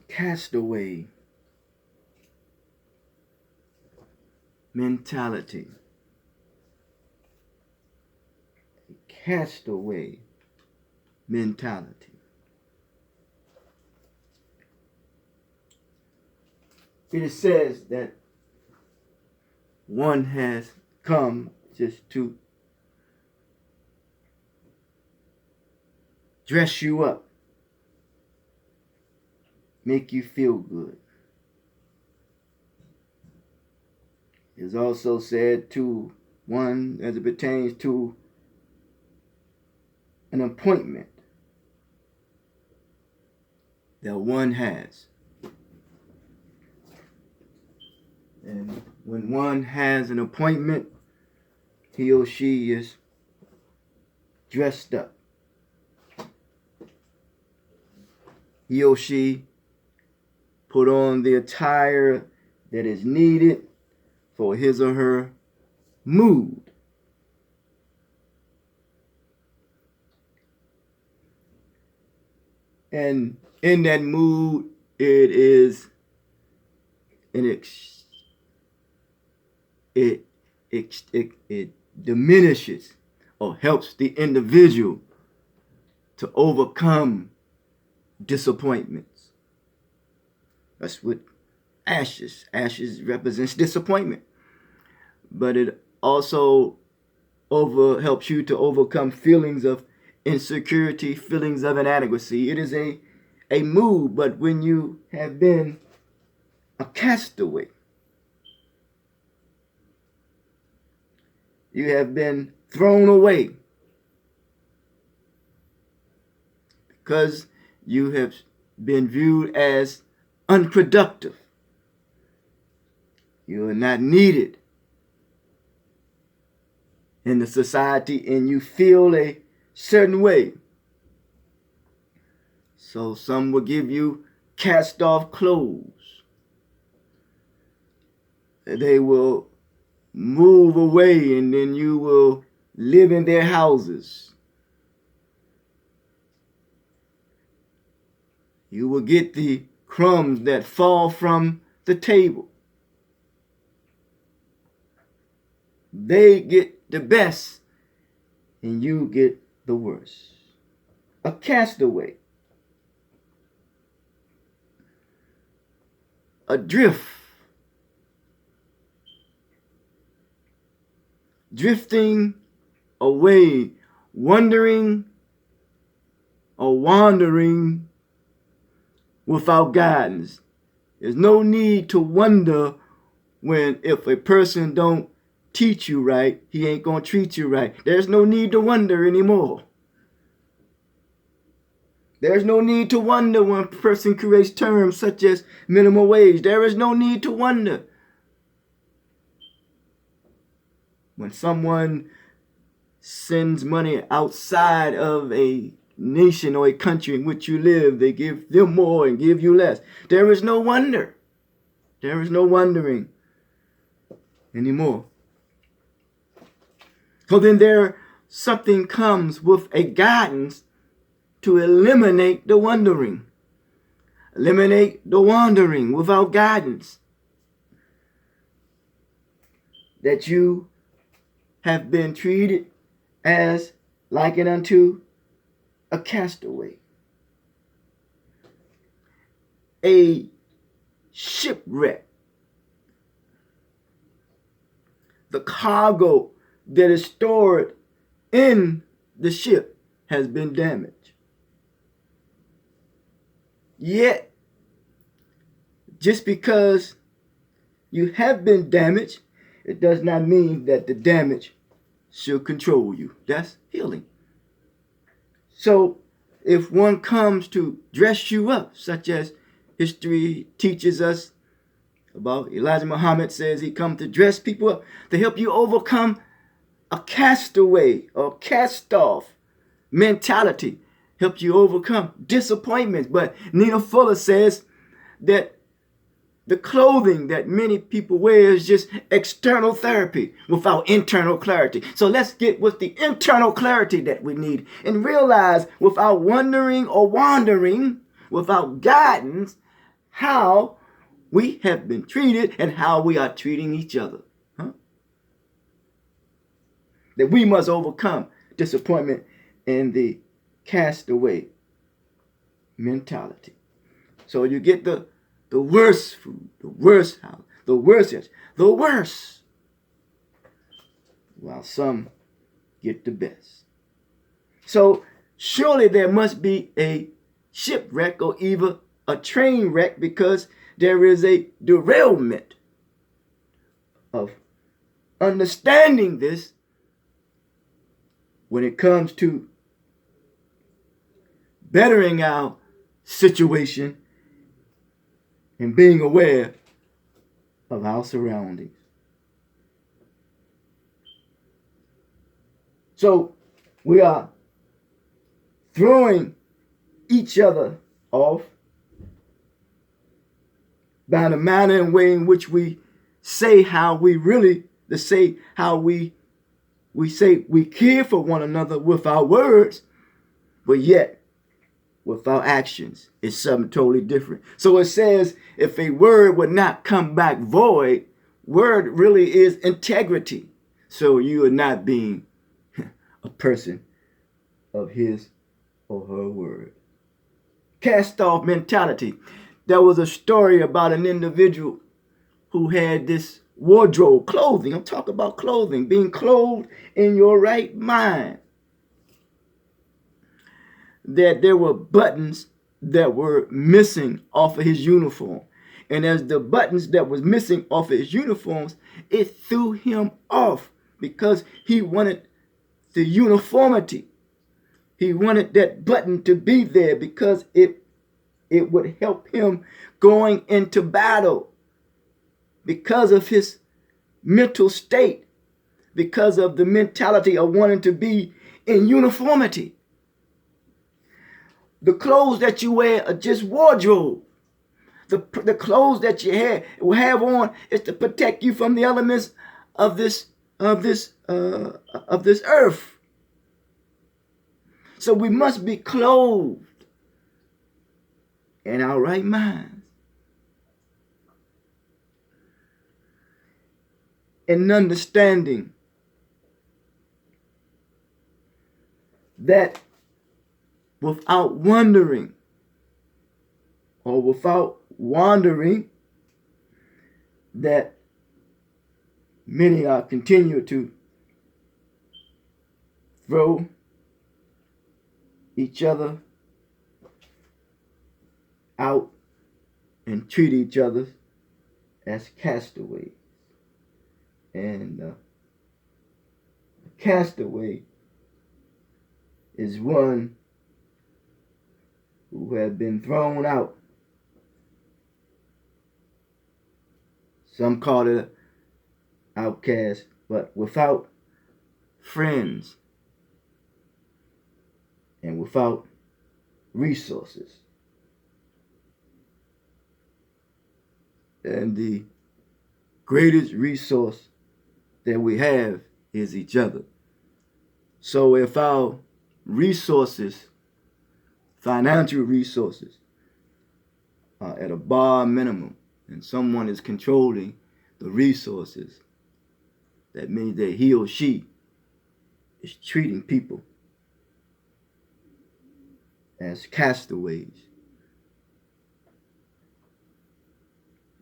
castaway mentality. Castaway mentality. It says that one has come just to dress you up, make you feel good. It's also said to one as it pertains to an appointment that one has. And when one has an appointment, he or she is dressed up. He or she put on the attire that is needed for his or her mood. And in that mood, it is it diminishes or helps the individual to overcome disappointments. That's what ashes represents disappointment. But it also helps you to overcome feelings of insecurity, feelings of inadequacy. It is a mood, but when you have been a castaway, you have been thrown away because you have been viewed as unproductive. You are not needed in the society and you feel a certain way. So some will give you cast off clothes. They will move away and then you will live in their houses. You will get the crumbs that fall from the table. They get the best and you get the worst. A castaway. Adrift. Drifting away, wandering without guidance. There's no need to wonder if a person don't teach you right, he ain't gonna treat you right. There's no need to wonder anymore. There's no need to wonder when a person creates terms such as minimum wage. There is no need to wonder. When someone sends money outside of a nation or a country in which you live, they give them more and give you less. There is no wonder. There is no wondering anymore. So then something comes with a guidance to eliminate the wondering. Eliminate the wandering without guidance. That you have been treated as likened unto a castaway. A shipwreck. The cargo that is stored in the ship has been damaged. Yet, just because you have been damaged, it does not mean that the damage should control you. That's healing. So, if one comes to dress you up, such as history teaches us about Elijah Muhammad says he come to dress people up to help you overcome a castaway or cast-off mentality, help you overcome disappointments. But Nina Fuller says that the clothing that many people wear is just external therapy without internal clarity. So let's get with the internal clarity that we need and realize without wondering or wandering, without guidance, how we have been treated and how we are treating each other. Huh? That we must overcome disappointment in the castaway mentality. So you get the worst food, the worst house, the worst, the worst, while some get the best. So surely there must be a shipwreck or even a train wreck, because there is a derailment of understanding this when it comes to bettering our situation and being aware of our surroundings. So we are throwing each other off by the manner and way in which we say how we really, to say how we say we care for one another with our words, but yet with our actions it's something totally different. So it says if a word would not come back void, word really is integrity. So you are not being a person of his or her word. Cast off mentality. There was a story about an individual who had this wardrobe, clothing. I'm talking about clothing, being clothed in your right mind. That there were buttons that were missing off of his uniform. And as the buttons that was missing off of his uniforms, it threw him off because he wanted the uniformity. He wanted that button to be there because it would help him going into battle, because of his mental state, because of the mentality of wanting to be in uniformity. The clothes that you wear are just wardrobe. The clothes that you have on is to protect you from the elements of this earth. So we must be clothed in our right minds. And understanding that without wondering or without wandering, that many are continue to throw each other out and treat each other as castaways. And a castaway is one who have been thrown out. Some call it an outcast, but without friends and without resources. And the greatest resource that we have is each other. So if our resources, financial resources, are at a bar minimum and someone is controlling the resources, that means that he or she is treating people as castaways.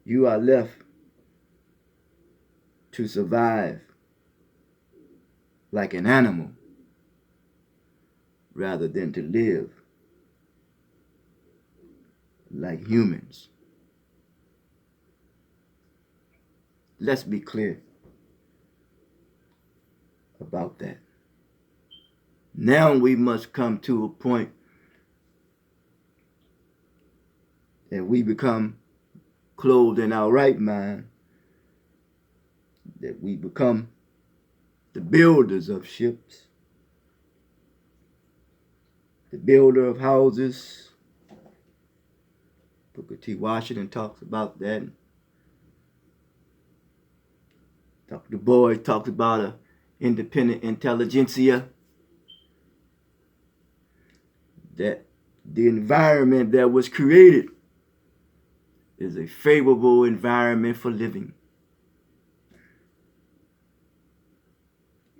You are left to survive like an animal rather than to live like humans. Let's be clear about that. Now we must come to a point that we become clothed in our right mind, that we become the builders of ships, the builder of houses. Booker T. Washington talks about that. Dr. Du Bois talks about an independent intelligentsia. That the environment that was created is a favorable environment for living.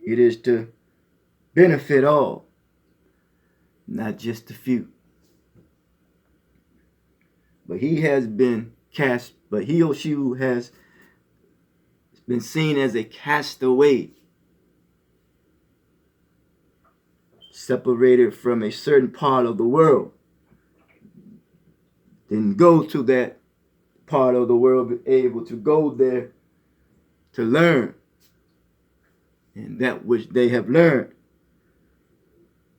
It is to benefit all, not just a few. But he or she who has been seen as a castaway, separated from a certain part of the world, didn't go to that part of the world, able to go there to learn. And that which they have learned,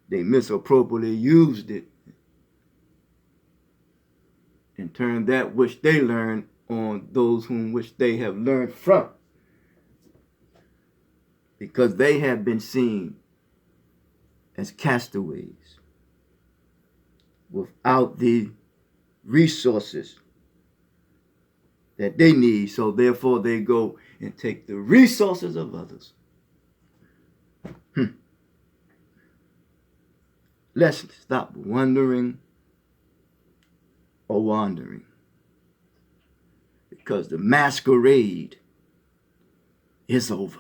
they misappropriately used it and turned that which they learned on those whom which they have learned from, because they have been seen as castaways without the resources that they need. So therefore they go and take the resources of others. Let's stop wondering or wandering, because the masquerade is over.